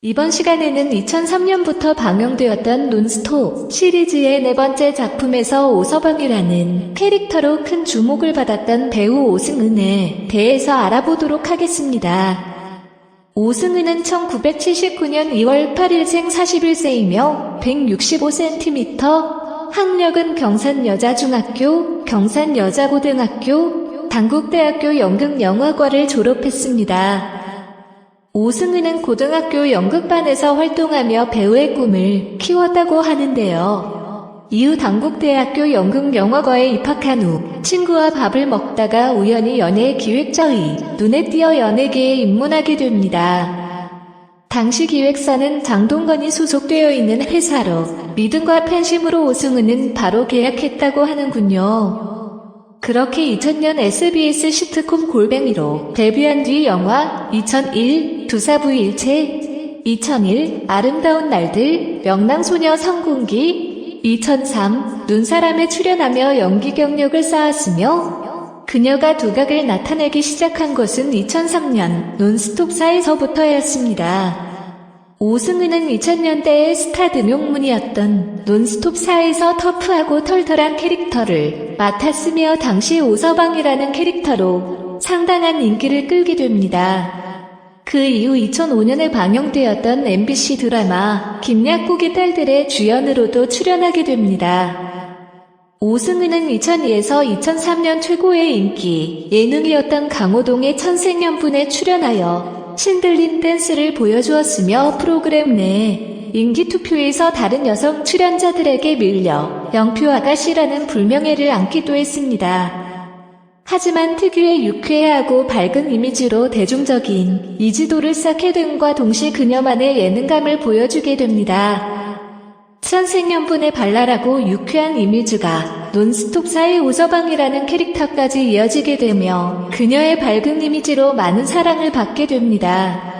이번 시간에는 2003년부터 방영되었던 논스톱 시리즈의 네 번째 작품에서 오서방이라는 캐릭터로 큰 주목을 받았던 배우 오승은에 대해서 알아보도록 하겠습니다. 오승은은 1979년 2월 8일생 41세이며 165cm, 학력은 경산여자중학교, 경산여자고등학교, 단국대학교 연극영화과를 졸업했습니다. 오승은은 고등학교 연극반에서 활동하며 배우의 꿈을 키웠다고 하는데요. 이후 단국대학교 연극영화과에 입학한 후 친구와 밥을 먹다가 우연히 연예 기획자의 눈에 띄어 연예계에 입문하게 됩니다. 당시 기획사는 장동건이 소속되어 있는 회사로 믿음과 팬심으로 오승은은 바로 계약했다고 하는군요. 그렇게 2000년 SBS 시트콤 골뱅이로 데뷔한 뒤 영화 2001 두사부일체, 2001 아름다운 날들, 명랑소녀 성군기, 2003 눈사람에 출연하며 연기 경력을 쌓았으며 그녀가 두각을 나타내기 시작한 것은 2003년 논스톱사에서부터였습니다. 오승은은 2000년대의 스타 등용문이었던 논스톱사에서 터프하고 털털한 캐릭터를 맡았으며 당시 오서방이라는 캐릭터로 상당한 인기를 끌게 됩니다. 그 이후 2005년에 방영되었던 MBC 드라마 김약국의 딸들의 주연으로도 출연하게 됩니다. 오승은은 2002에서 2003년 최고의 인기 예능이었던 강호동의 천생연분에 출연하여 신들린 댄스를 보여주었으며 프로그램 내 인기투표에서 다른 여성 출연자들에게 밀려 영표 아가씨라는 불명예를 안기도 했습니다. 하지만 특유의 유쾌하고 밝은 이미지로 대중적인 이지도를 쌓게 됨과 동시에 그녀만의 예능감을 보여주게 됩니다. 천생연분의 발랄하고 유쾌한 이미지가 논스톱사의 오서방이라는 캐릭터까지 이어지게 되며 그녀의 밝은 이미지로 많은 사랑을 받게 됩니다.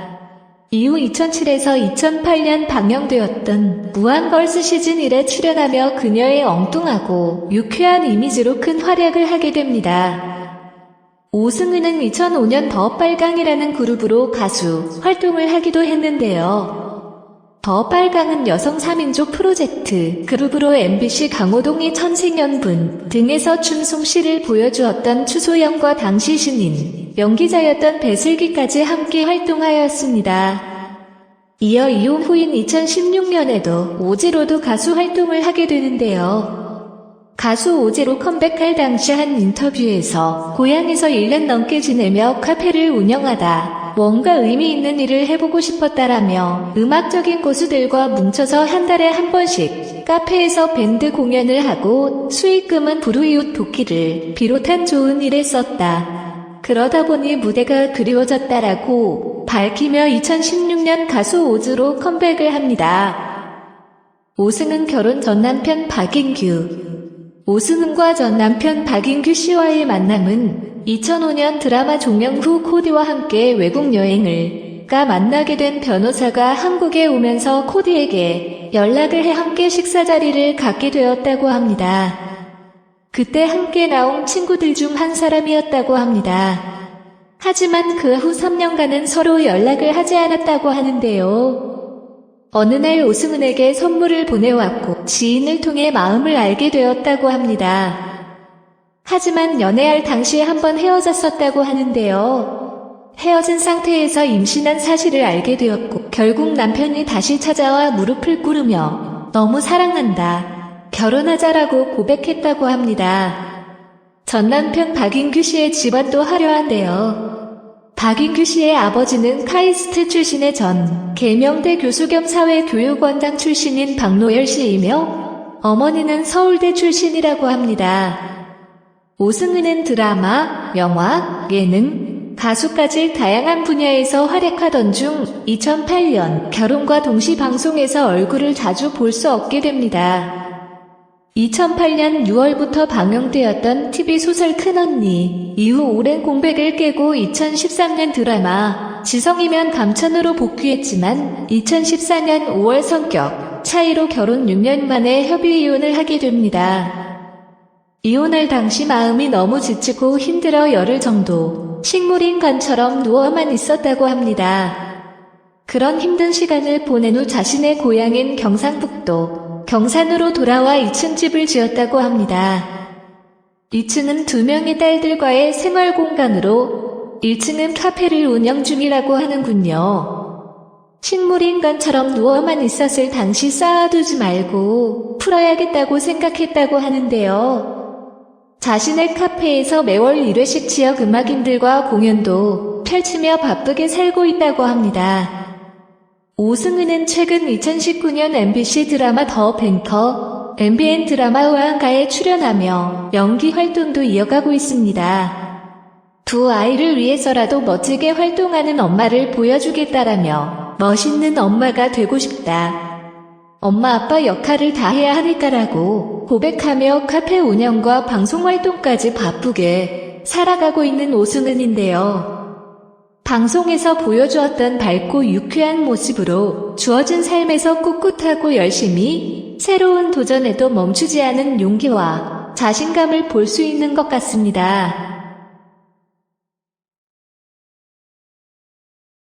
이후 2007에서 2008년 방영되었던 무한걸스 시즌1에 출연하며 그녀의 엉뚱하고 유쾌한 이미지로 큰 활약을 하게 됩니다. 오승은은 2005년 더 빨강이라는 그룹으로 가수 활동을 하기도 했는데요. 더 빨강은 여성 3인조 프로젝트 그룹으로 MBC 강호동의 천생연분 등에서 춤솜씨를 보여주었던 추소영과 당시 신인 연기자였던 배슬기까지 함께 활동하였습니다. 이어 이혼 후인 2016년에도 오지로도 가수 활동을 하게 되는데요. 가수 오지로 컴백할 당시 한 인터뷰에서 고향에서 1년 넘게 지내며 카페를 운영하다 뭔가 의미 있는 일을 해보고 싶었다라며 음악적인 고수들과 뭉쳐서 한 달에 한 번씩 카페에서 밴드 공연을 하고 수익금은 불우이웃 돕기를 비롯한 좋은 일에 썼다. 그러다 보니 무대가 그리워졌다라고 밝히며 2016년 가수 오즈로 컴백을 합니다. 오승은 결혼 전 남편 박인규. 오승은과 전 남편 박인규 씨와의 만남은 2005년 드라마 종영 후 코디와 함께 외국 여행을 가 만나게 된 변호사가 한국에 오면서 코디에게 연락을 해 함께 식사 자리를 갖게 되었다고 합니다. 그때 함께 나온 친구들 중 한 사람이었다고 합니다. 하지만 그 후 3년간은 서로 연락을 하지 않았다고 하는데요. 어느 날 오승은에게 선물을 보내왔고 지인을 통해 마음을 알게 되었다고 합니다. 하지만 연애할 당시에 한번 헤어졌었다고 하는데요. 헤어진 상태에서 임신한 사실을 알게 되었고 결국 남편이 다시 찾아와 무릎을 꿇으며 너무 사랑한다, 결혼하자라고 고백했다고 합니다. 전 남편 박인규 씨의 집안도 화려한데요. 박인규 씨의 아버지는 카이스트 출신의 전 계명대 교수 겸 사회교육원장 출신인 박노열 씨이며 어머니는 서울대 출신이라고 합니다. 오승은은 드라마, 영화, 예능, 가수까지 다양한 분야에서 활약하던 중 2008년 결혼과 동시 방송에서 얼굴을 자주 볼 수 없게 됩니다. 2008년 6월부터 방영되었던 TV소설 큰언니 이후 오랜 공백을 깨고 2013년 드라마 지성이면 감천으로 복귀했지만 2014년 5월 성격 차이로 결혼 6년 만에 협의 이혼을 하게 됩니다. 이혼할 당시 마음이 너무 지치고 힘들어 열흘 정도 식물인간처럼 누워만 있었다고 합니다. 그런 힘든 시간을 보낸 후 자신의 고향인 경상북도 경산으로 돌아와 2층 집을 지었다고 합니다. 2층은 2명의 딸들과의 생활 공간으로 1층은 카페를 운영 중이라고 하는군요. 식물인간처럼 누워만 있었을 당시 쌓아두지 말고 풀어야겠다고 생각했다고 하는데요. 자신의 카페에서 매월 1회씩 지역 음악인들과 공연도 펼치며 바쁘게 살고 있다고 합니다. 오승은은 최근 2019년 MBC 드라마 더 뱅커, MBN 드라마 의왕가에 출연하며 연기 활동도 이어가고 있습니다. 두 아이를 위해서라도 멋지게 활동하는 엄마를 보여주겠다라며 멋있는 엄마가 되고 싶다. 엄마 아빠 역할을 다 해야 하니까라고 고백하며 카페 운영과 방송 활동까지 바쁘게 살아가고 있는 오승은인데요. 방송에서 보여주었던 밝고 유쾌한 모습으로 주어진 삶에서 꿋꿋하고 열심히 새로운 도전에도 멈추지 않은 용기와 자신감을 볼 수 있는 것 같습니다.